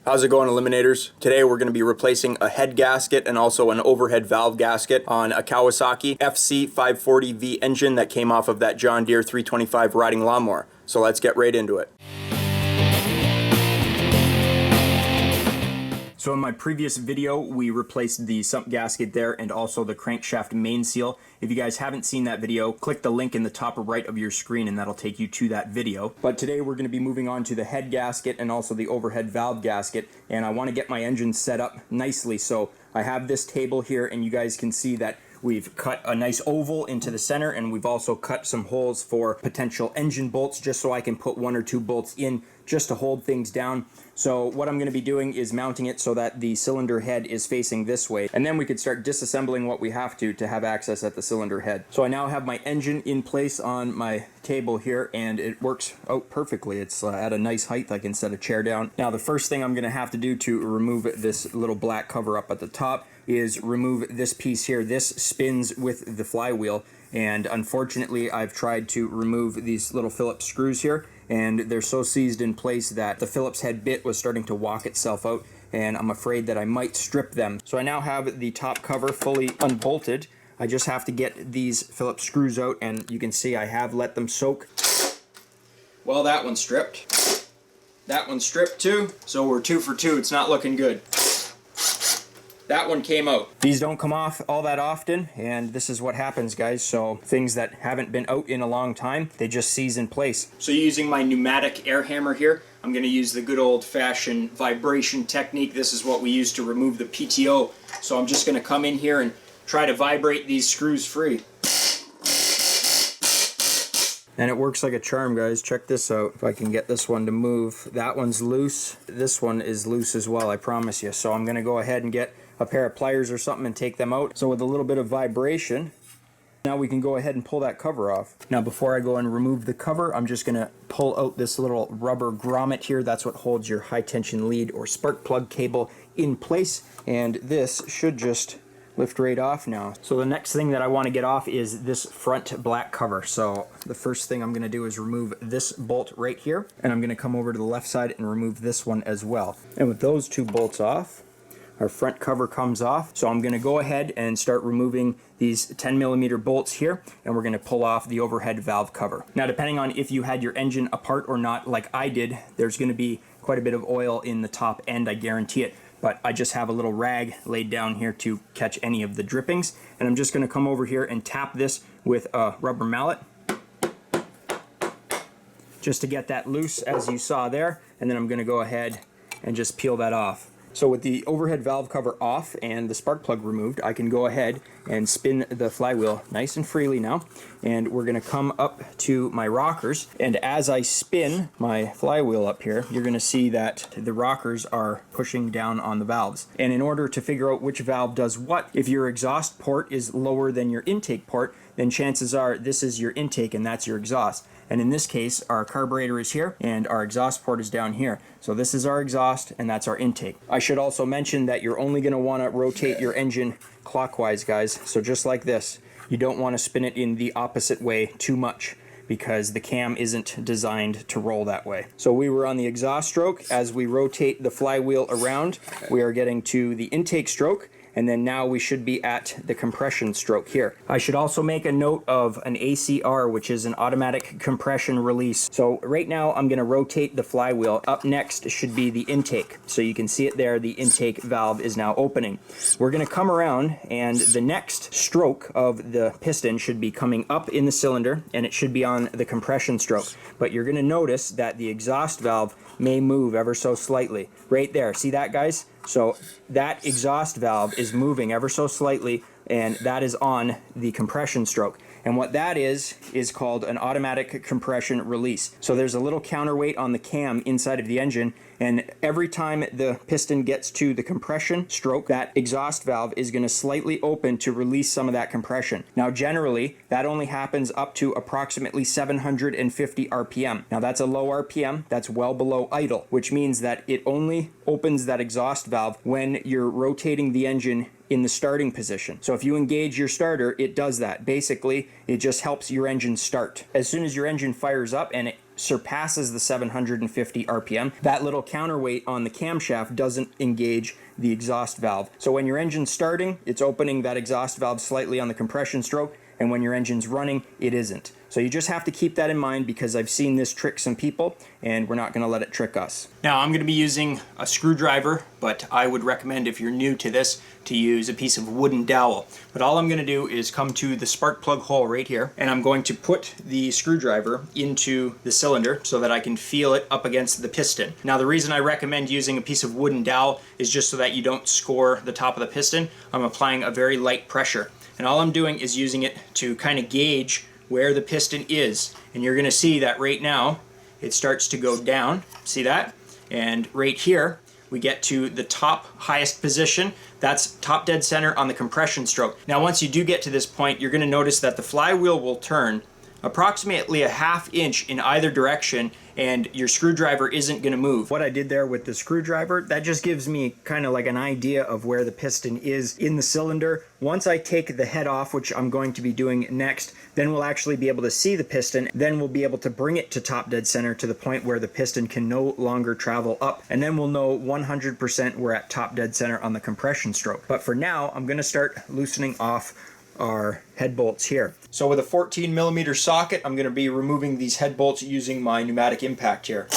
How's it going, Eliminators? Today we're going to be replacing a head gasket and also an overhead valve gasket on a Kawasaki FC540V engine that came off of that John Deere 325 riding lawnmower. So let's get right into it. So in my previous video, we replaced the sump gasket there and also the crankshaft main seal. If you guys haven't seen that video, click the link in the top right of your screen and that'll take you to that video. But today we're going to be moving on to the head gasket and also the overhead valve gasket, and I want to get my engine set up nicely. So I have this table here and you guys can see that we've cut a nice oval into the center, and we've also cut some holes for potential engine bolts just so I can put 1 or 2 bolts in just to hold things down. So what I'm going to be doing is mounting it so that the cylinder head is facing this way, and then we could start disassembling what we have to have access at the cylinder head. So I now have my engine in place on my table here and it works out perfectly. It's at a nice height. I can set a chair down. Now the first thing I'm going to have to do to remove this little black cover up at the top is remove this piece here. This spins with the flywheel, and unfortunately I've tried to remove these little Phillips screws here and they're so seized in place that the Phillips head bit was starting to walk itself out, and I'm afraid that I might strip them. So I now have the top cover fully unbolted. I just have to get these Phillips screws out, and you can see I have let them soak. Well, that one's stripped. That one's stripped too, so we're 2 for 2. It's not looking good. That one came out. These don't come off all that often, and this is what happens, guys. So things that haven't been out in a long time, they just seize in place. So using my pneumatic air hammer here, I'm going to use the good old-fashioned vibration technique. This is what we use to remove the PTO. So I'm just going to come in here and try to vibrate these screws free. And it works like a charm, guys. Check this out. If I can get this one to move. That one's loose. This one is loose as well, I promise you. So I'm going to go ahead and get a pair of pliers or something and take them out. So with a little bit of vibration, now we can go ahead and pull that cover off. Now before I go and remove the cover, I'm just going to pull out this little rubber grommet here. That's what holds your high tension lead or spark plug cable in place. And this should just lift right off now. So the next thing that I want to get off is this front black cover. So the first thing I'm going to do is remove this bolt right here, and I'm going to come over to the left side and remove this one as well. And with those 2 bolts off, our front cover comes off. So I'm going to go ahead and start removing these 10mm bolts here, and we're going to pull off the overhead valve cover. Now depending on if you had your engine apart or not like I did, there's going to be quite a bit of oil in the top end, I guarantee it. But I just have a little rag laid down here to catch any of the drippings, and I'm just going to come over here and tap this with a rubber mallet just to get that loose, as you saw there, and then I'm going to go ahead and just peel that off. So with the overhead valve cover off and the spark plug removed, I can go ahead and spin the flywheel nice and freely now. And we're going to come up to my rockers. And as I spin my flywheel up here, you're going to see that the rockers are pushing down on the valves. And in order to figure out which valve does what, if your exhaust port is lower than your intake port, then chances are this is your intake and that's your exhaust. And in this case, our carburetor is here and our exhaust port is down here. So this is our exhaust and that's our intake. I should also mention that you're only going to want to rotate your engine clockwise, guys. So just like this, you don't want to spin it in the opposite way too much, because the cam isn't designed to roll that way. So we were on the exhaust stroke. As we rotate the flywheel around, we are getting to the intake stroke, and then now we should be at the compression stroke here. I should also make a note of an ACR, which is an automatic compression release. So right now I'm going to rotate the flywheel. Up next should be the intake. So you can see it there, the intake valve is now opening. We're going to come around, and the next stroke of the piston should be coming up in the cylinder, and it should be on the compression stroke. But you're going to notice that the exhaust valve may move ever so slightly. Right there, see that, guys? So that exhaust valve is moving ever so slightly, and that is on the compression stroke. And what that is called an automatic compression release. So there's a little counterweight on the cam inside of the engine, and every time the piston gets to the compression stroke, that exhaust valve is going to slightly open to release some of that compression. Now generally, that only happens up to approximately 750 RPM. Now that's a low RPM, that's well below idle, which means that it only opens that exhaust valve when you're rotating the engine in the starting position. So if you engage your starter, it does that. Basically, it just helps your engine start. As soon as your engine fires up and it surpasses the 750 RPM, that little counterweight on the camshaft doesn't engage the exhaust valve. So when your engine's starting, it's opening that exhaust valve slightly on the compression stroke, and when your engine's running, it isn't. So you just have to keep that in mind, because I've seen this trick some people, and we're not going to let it trick us. Now I'm going to be using a screwdriver, but I would recommend, if you're new to this, to use a piece of wooden dowel. But all I'm going to do is come to the spark plug hole right here, and I'm going to put the screwdriver into the cylinder so that I can feel it up against the piston. Now the reason I recommend using a piece of wooden dowel is just so that you don't score the top of the piston. I'm applying a very light pressure, and all I'm doing is using it to kind of gauge where the piston is. And you're going to see that right now it starts to go down. See that? And right here we get to the top highest position. That's top dead center on the compression stroke. Now once you do get to this point, you're going to notice that the flywheel will turn approximately a ½ inch in either direction, and your screwdriver isn't going to move. What I did there with the screwdriver, that just gives me kind of like an idea of where the piston is in the cylinder. Once I take the head off, which I'm going to be doing next, then we'll actually be able to see the piston. Then we'll be able to bring it to top dead center to the point where the piston can no longer travel up, and then we'll know 100% we're at top dead center on the compression stroke. But for now, I'm going to start loosening off our head bolts here. So with a 14mm socket, I'm going to be removing these head bolts using my pneumatic impact here.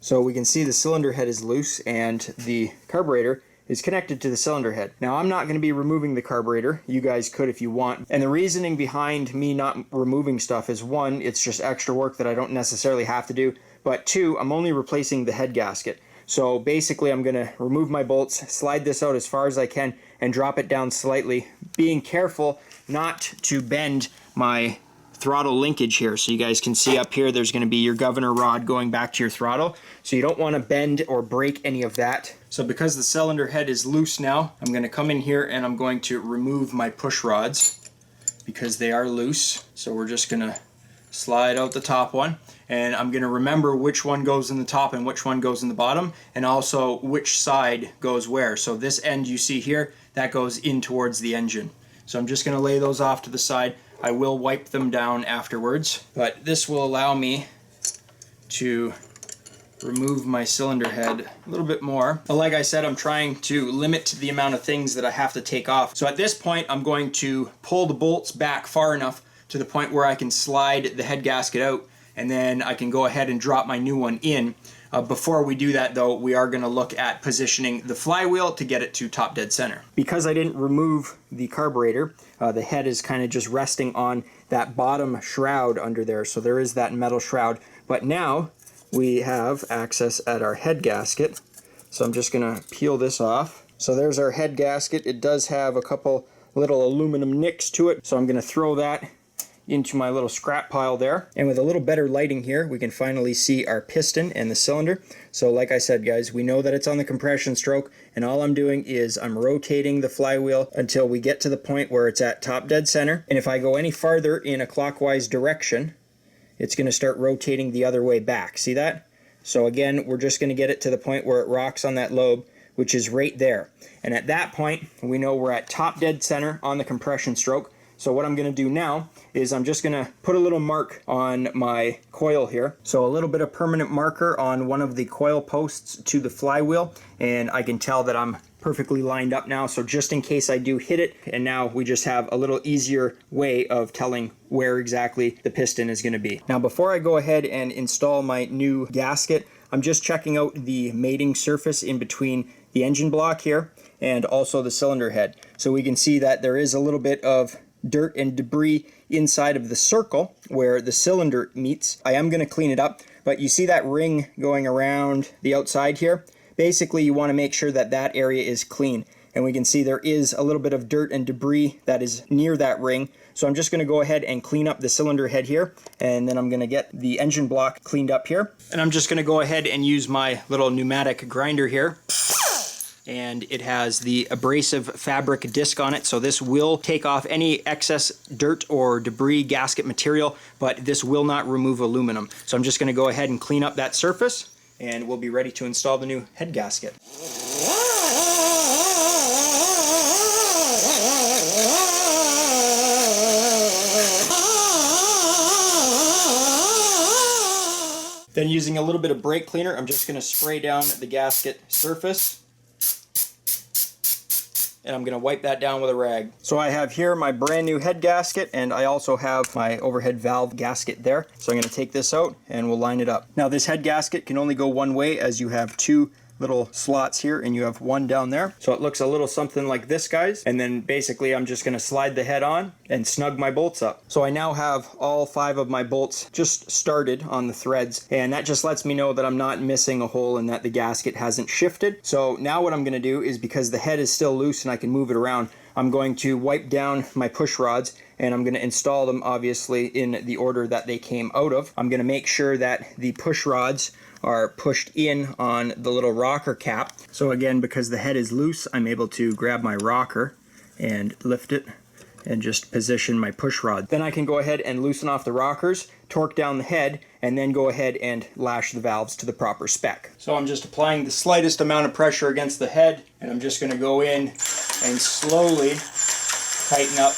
So we can see the cylinder head is loose and the carburetor is connected to the cylinder head. Now I'm not going to be removing the carburetor. You guys could if you want. And the reasoning behind me not removing stuff is, one, it's just extra work that I don't necessarily have to do, but two, I'm only replacing the head gasket. So basically I'm going to remove my bolts, slide this out as far as I can, and drop it down slightly, being careful not to bend my throttle linkage here. So you guys can see up here there's going to be your governor rod going back to your throttle. So you don't want to bend or break any of that. So because the cylinder head is loose now, I'm going to come in here and I'm going to remove my push rods because they are loose. So we're just going to slide out the top one, and I'm going to remember which one goes in the top and which one goes in the bottom, and also which side goes where. So this end you see here, that goes in towards the engine. So I'm just going to lay those off to the side. I will wipe them down afterwards, but this will allow me to remove my cylinder head a little bit more. But like I said, I'm trying to limit the amount of things that I have to take off. So at this point, I'm going to pull the bolts back far enough to the point where I can slide the head gasket out, and then I can go ahead and drop my new one in. Before we do that though, we are going to look at positioning the flywheel to get it to top dead center. Because I didn't remove the carburetor, the head is kind of just resting on that bottom shroud under there, so there is that metal shroud. But now we have access at our head gasket, so I'm just going to peel this off. So there's our head gasket. It does have a couple little aluminum nicks to it, so I'm going to throw that into my little scrap pile there. And with a little better lighting here, we can finally see our piston and the cylinder. So like I said, guys, we know that it's on the compression stroke, and all I'm doing is I'm rotating the flywheel until we get to the point where it's at top dead center. And if I go any farther in a clockwise direction, it's going to start rotating the other way back. See that? So again, we're just going to get it to the point where it rocks on that lobe, which is right there. And at that point, we know we're at top dead center on the compression stroke. So what I'm going to do now is I'm just going to put a little mark on my coil here. So a little bit of permanent marker on one of the coil posts to the flywheel, and I can tell that I'm perfectly lined up now. So just in case I do hit it, and now we just have a little easier way of telling where exactly the piston is going to be. Now before I go ahead and install my new gasket, I'm just checking out the mating surface in between the engine block here and also the cylinder head. So we can see that there is a little bit of dirt and debris inside of the circle where the cylinder meets. I am going to clean it up, but you see that ring going around the outside here? Basically, you want to make sure that that area is clean. And we can see there is a little bit of dirt and debris that is near that ring. So I'm just going to go ahead and clean up the cylinder head here, and then I'm going to get the engine block cleaned up here. And I'm just going to go ahead and use my little pneumatic grinder here. And it has the abrasive fabric disc on it, so this will take off any excess dirt or debris gasket material, but this will not remove aluminum. So I'm just going to go ahead and clean up that surface, and we'll be ready to install the new head gasket. Then using a little bit of brake cleaner, I'm just going to spray down the gasket surface. And I'm going to wipe that down with a rag. So I have here my brand new head gasket, and I also have my overhead valve gasket there. So I'm going to take this out and we'll line it up. Now this head gasket can only go one way, as you have two little slots here and you have one down there. So it looks a little something like this, guys. And then basically I'm just going to slide the head on and snug my bolts up. So I now have all 5 of my bolts just started on the threads, and that just lets me know that I'm not missing a hole and that the gasket hasn't shifted. So now what I'm going to do is, because the head is still loose and I can move it around, I'm going to wipe down my push rods and I'm going to install them obviously in the order that they came out of. I'm going to make sure that the push rods are pushed in on the little rocker cap. So again, because the head is loose, I'm able to grab my rocker and lift it and just position my push rod. Then I can go ahead and loosen off the rockers, torque down the head, and then go ahead and lash the valves to the proper spec. So I'm just applying the slightest amount of pressure against the head, and I'm just going to go in and slowly tighten up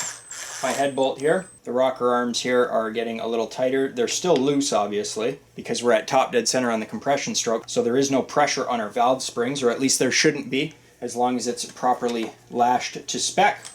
my head bolt here. The rocker arms here are getting a little tighter. They're still loose, obviously, because we're at top dead center on the compression stroke, so there is no pressure on our valve springs, or at least there shouldn't be, as long as it's properly lashed to spec.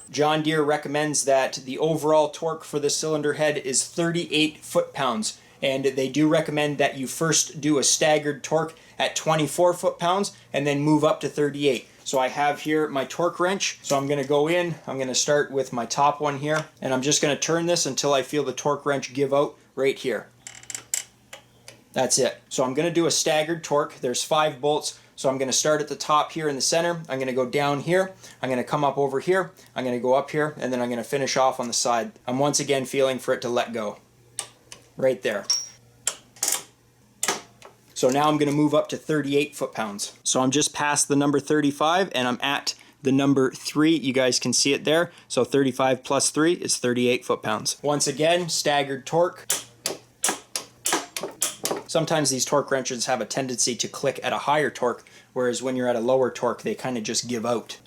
John Deere recommends that the overall torque for the cylinder head is 38 foot-pounds, and they do recommend that you first do a staggered torque at 24 foot-pounds and then move up to 38. So I have here my torque wrench, so I'm going to go in, I'm going to start with my top one here, and I'm just going to turn this until I feel the torque wrench give out right here. That's it. So I'm going to do a staggered torque. There's 5 bolts. So I'm going to start at the top here in the center. I'm going to go down here. I'm going to come up over here. I'm going to go up here, and then I'm going to finish off on the side. I'm once again feeling for it to let go. Right there. So now I'm going to move up to 38 foot-pounds. So I'm just past the number 35, and I'm at the number 3. You guys can see it there. So 35 plus 3 is 38 foot-pounds. Once again, staggered torque. Sometimes these torque wrenches have a tendency to click at a higher torque, whereas when you're at a lower torque, they kind of just give out.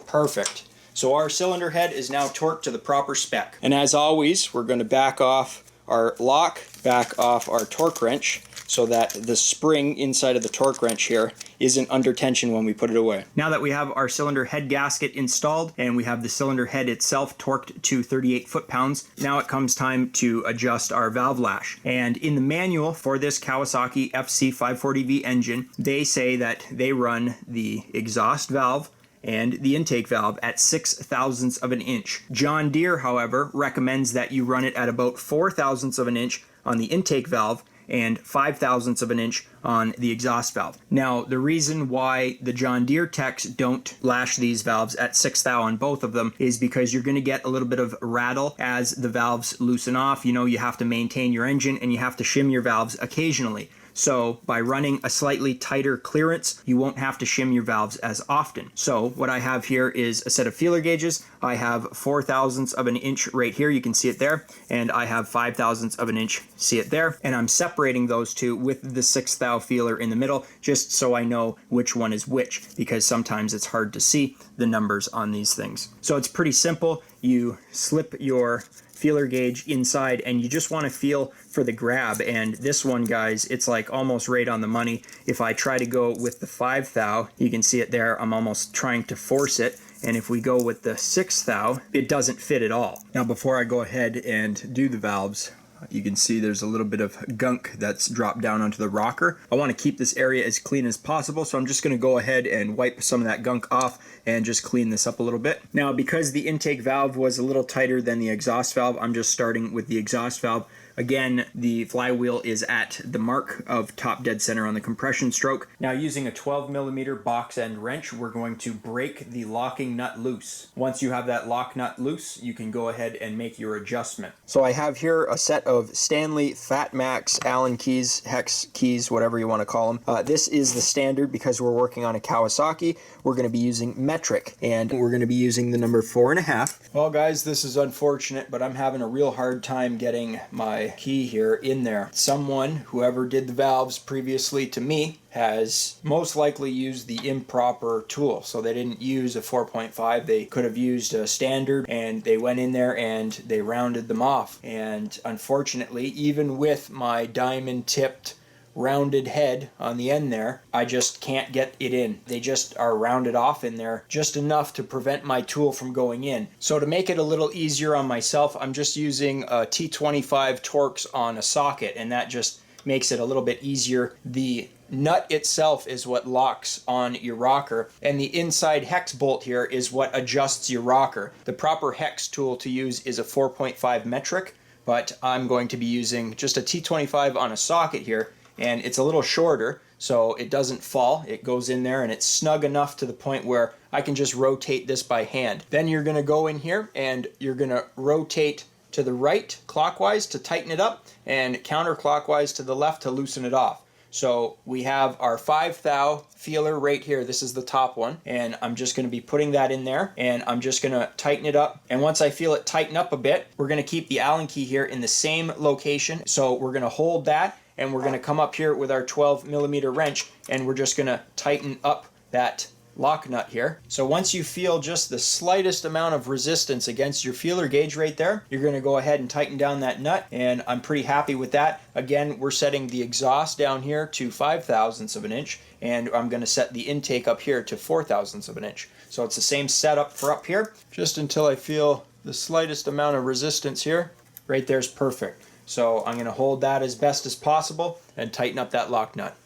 Perfect. So our cylinder head is now torqued to the proper spec. And as always, we're going to back off our lock, back off our torque wrench, so that the spring inside of the torque wrench here isn't under tension when we put it away. Now that we have our cylinder head gasket installed and we have the cylinder head itself torqued to 38 foot-pounds, now it comes time to adjust our valve lash. And in the manual for this Kawasaki FC540V engine, they say that they run the exhaust valve and the intake valve at 6/1000ths of an inch. John Deere, however, recommends that you run it at about 4/1000ths of an inch on the intake valve and 5/1000ths of an inch on the exhaust valve. Now, the reason why the John Deere techs don't lash these valves at 6/1000 on both of them is because you're going to get a little bit of rattle as the valves loosen off. You know, you have to maintain your engine and you have to shim your valves occasionally. So by running a slightly tighter clearance, you won't have to shim your valves as often. So what I have here is a set of feeler gauges. I have 4/1000ths of an inch right here, you can see it there, and I have 5/1000ths of an inch, see it there, and I'm separating those two with the 6/1000 feeler in the middle, just so I know which one is which, because sometimes it's hard to see the numbers on these things. So it's pretty simple. You slip your feeler gauge inside and you just want to feel for the grab, and this one, guys, it's like almost right on the money. If I try to go with the 5/1000, you can see it there, I'm almost trying to force it, and if we go with the 6/1000, it doesn't fit at all. Now before I go ahead and do the valves, you can see there's a little bit of gunk that's dropped down onto the rocker. I want to keep this area as clean as possible, so I'm just going to go ahead and wipe some of that gunk off and just clean this up a little bit. Now, because the intake valve was a little tighter than the exhaust valve, I'm just starting with the exhaust valve. Again, the flywheel is at the mark of top dead center on the compression stroke. Now, using a 12mm box end wrench, we're going to break the locking nut loose. Once you have that lock nut loose, you can go ahead and make your adjustment. So I have here a set of Stanley Fat Max Allen keys, hex keys, whatever you want to call them. This is the standard because we're working on a Kawasaki. We're going to be using metric, and we're going to be using the number 4.5. Well, guys, this is unfortunate, but I'm having a real hard time getting my my key here in there. Someone, whoever did the valves previously to me, has most likely used the improper tool. So they didn't use a 4.5, they could have used a standard, and they went in there and they rounded them off. And unfortunately, even with my diamond tipped rounded head on the end there, I just can't get it in. They just are rounded off in there just enough to prevent my tool from going in. So to make it a little easier on myself, I'm just using a T25 Torx on a socket, and that just makes it a little bit easier. The nut itself is what locks on your rocker, and the inside hex bolt here is what adjusts your rocker. The proper hex tool to use is a 4.5 metric, but I'm going to be using just a T25 on a socket here, and it's a little shorter so it doesn't fall. It goes in there and it's snug enough to the point where I can just rotate this by hand. Then you're going to go in here and you're going to rotate to the right clockwise to tighten it up, and counterclockwise to the left to loosen it off. So we have our 5 thou feeler right here. This is the top one, and I'm just going to be putting that in there, and I'm just going to tighten it up. And once I feel it tighten up a bit, we're going to keep the Allen key here in the same location. So we're going to hold that, and we're going to come up here with our 12mm wrench, and we're just going to tighten up that lock nut here. So once you feel just the slightest amount of resistance against your feeler gauge right there, you're going to go ahead and tighten down that nut, and I'm pretty happy with that. Again, we're setting the exhaust down here to 5/1000ths of an inch, and I'm going to set the intake up here to 4/1000ths of an inch. So it's the same setup for up here, just until I feel the slightest amount of resistance here. Right there's perfect. So I'm going to hold that as best as possible and tighten up that lock nut.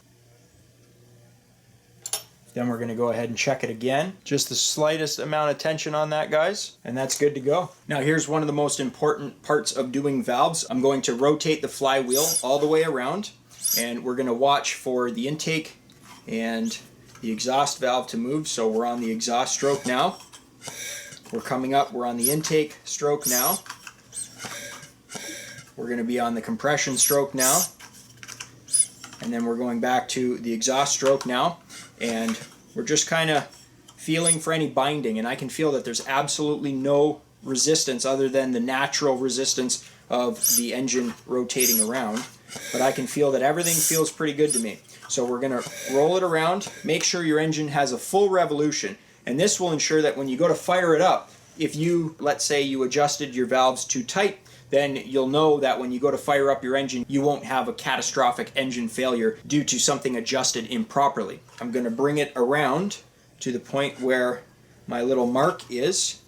Then we're going to go ahead and check it again. Just the slightest amount of tension on that, guys, and that's good to go. Now here's one of the most important parts of doing valves. I'm going to rotate the flywheel all the way around, and we're going to watch for the intake and the exhaust valve to move. So we're on the exhaust stroke now. We're coming up, we're on the intake stroke now. We're going to be on the compression stroke now. And then we're going back to the exhaust stroke now. And we're just kind of feeling for any binding, and I can feel that there's absolutely no resistance other than the natural resistance of the engine rotating around, but I can feel that everything feels pretty good to me. So we're going to roll it around, make sure your engine has a full revolution, and this will ensure that when you go to fire it up, if you, let's say you adjusted your valves too tight, then you'll know that when you go to fire up your engine, you won't have a catastrophic engine failure due to something adjusted improperly. I'm going to bring it around to the point where my little mark is,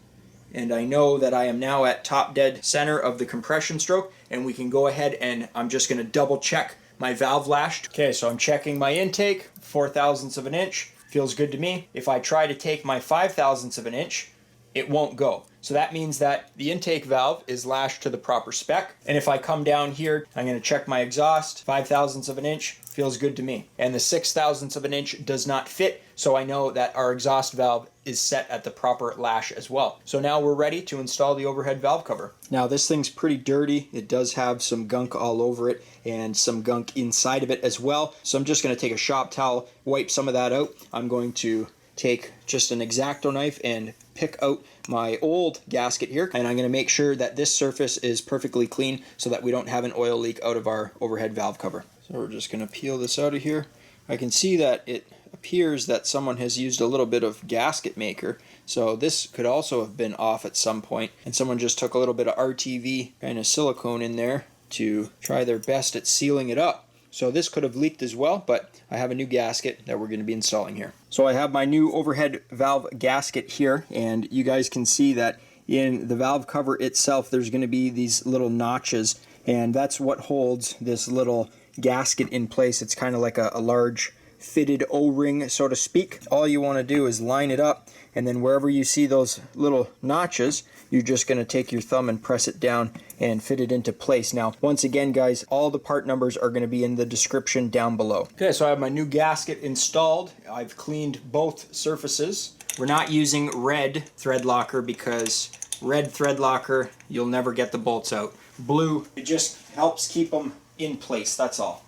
and I know that I am now at top dead center of the compression stroke, and we can go ahead and I'm just going to double check my valve lash. Okay, so I'm checking my intake, 4/1000ths of an inch, feels good to me. If I try to take my 5/1000ths of an inch, it won't go. So that means that the intake valve is lashed to the proper spec. And if I come down here, I'm going to check my exhaust, 5/1000ths of an inch, feels good to me. And the 6/1000ths of an inch does not fit, so I know that our exhaust valve is set at the proper lash as well. So now we're ready to install the overhead valve cover. Now this thing's pretty dirty. It does have some gunk all over it and some gunk inside of it as well. So I'm just going to take a shop towel, wipe some of that out. I'm going to take just an X-Acto knife and pick out my old gasket here, and I'm going to make sure that this surface is perfectly clean so that we don't have an oil leak out of our overhead valve cover. So we're just going to peel this out of here. I can see that it appears that someone has used a little bit of gasket maker, so this could also have been off at some point, and someone just took a little bit of RTV kind of silicone in there to try their best at sealing it up. So this could have leaked as well, but I have a new gasket that we're going to be installing here. So I have my new overhead valve gasket here, and you guys can see that in the valve cover itself there's going to be these little notches, and that's what holds this little gasket in place. It's kind of like a large fitted O-ring, so to speak. All you want to do is line it up, and then wherever you see those little notches, you're just going to take your thumb and press it down and fit it into place. Now, once again, guys, all the part numbers are going to be in the description down below. Okay, so I have my new gasket installed. I've cleaned both surfaces. We're not using red thread locker because red thread locker, you'll never get the bolts out. Blue, it just helps keep them in place, that's all.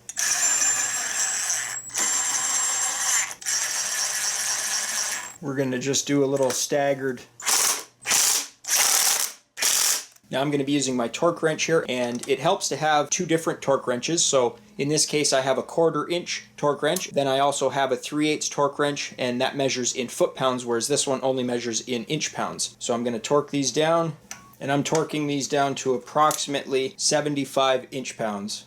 We're going to just do a little staggered Now I'm going to be using my torque wrench here, and it helps to have two different torque wrenches. So in this case I have a 1/4 inch torque wrench, then I also have a 3/8 torque wrench, and that measures in foot-pounds, whereas this one only measures in inch-pounds. So I'm going to torque these down, and I'm torquing these down to approximately 75 inch-pounds.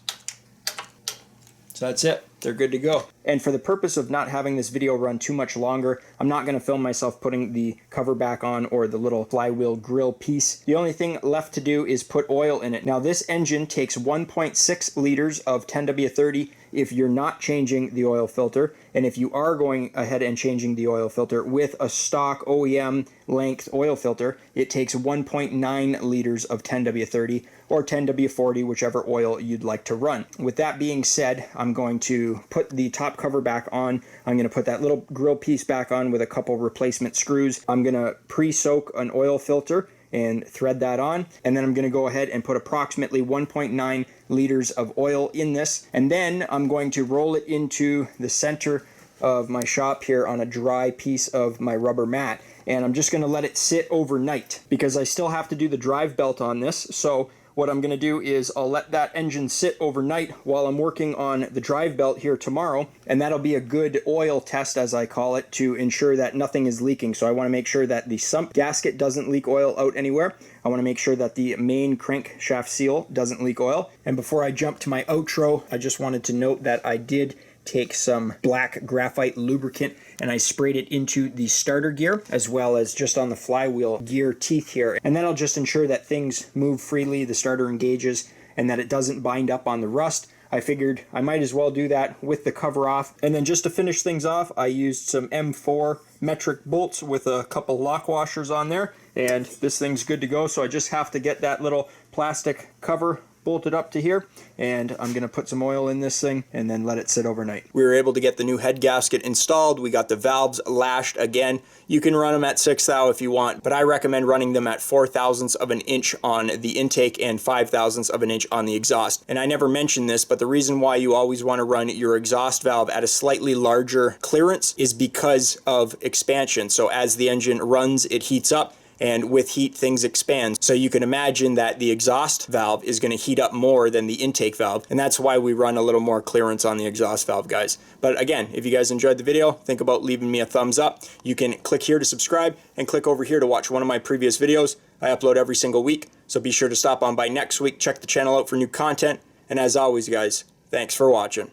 So that's it. They're good to go. And for the purpose of not having this video run too much longer, I'm not going to film myself putting the cover back on or the little flywheel grill piece. The only thing left to do is put oil in it. Now this engine takes 1.6 liters of 10W30 if you're not changing the oil filter, and if you are going ahead and changing the oil filter with a stock OEM length oil filter, it takes 1.9 liters of 10W30 or 10W40, whichever oil you'd like to run. With that being said, I'm going to put the top cover back on. I'm going to put that little grill piece back on with a couple replacement screws. I'm going to pre-soak an oil filter and thread that on, and then I'm going to go ahead and put approximately 1.9 liters of oil in this, and then I'm going to roll it into the center of my shop here on a dry piece of my rubber mat, and I'm just going to let it sit overnight because I still have to do the drive belt on this. So what I'm going to do is I'll let that engine sit overnight while I'm working on the drive belt here tomorrow, and that'll be a good oil test, as I call it, to ensure that nothing is leaking. So I want to make sure that the sump gasket doesn't leak oil out anywhere. I want to make sure that the main crankshaft seal doesn't leak oil. And before I jump to my outro, I just wanted to note that I did take some black graphite lubricant and I sprayed it into the starter gear as well as just on the flywheel gear teeth here, and that'll just ensure that things move freely, the starter engages, and that it doesn't bind up on the rust. I figured I might as well do that with the cover off. And then just to finish things off, I used some M4 metric bolts with a couple lock washers on there, and this thing's good to go. So I just have to get that little plastic cover bolted up to here, and I'm going to put some oil in this thing and then let it sit overnight. We were able to get the new head gasket installed. We got the valves lashed again. You can run them at 6 thou if you want, but I recommend running them at 4/1000ths of an inch on the intake and 5/1000ths of an inch on the exhaust. And I never mentioned this, but the reason why you always want to run your exhaust valve at a slightly larger clearance is because of expansion. So as the engine runs, it heats up, and with heat things expand. So you can imagine that the exhaust valve is going to heat up more than the intake valve, and that's why we run a little more clearance on the exhaust valve, guys. But again, if you guys enjoyed the video, think about leaving me a thumbs up. You can click here to subscribe and click over here to watch one of my previous videos. I upload every single week, so be sure to stop on by next week, check the channel out for new content, and as always, guys, thanks for watching.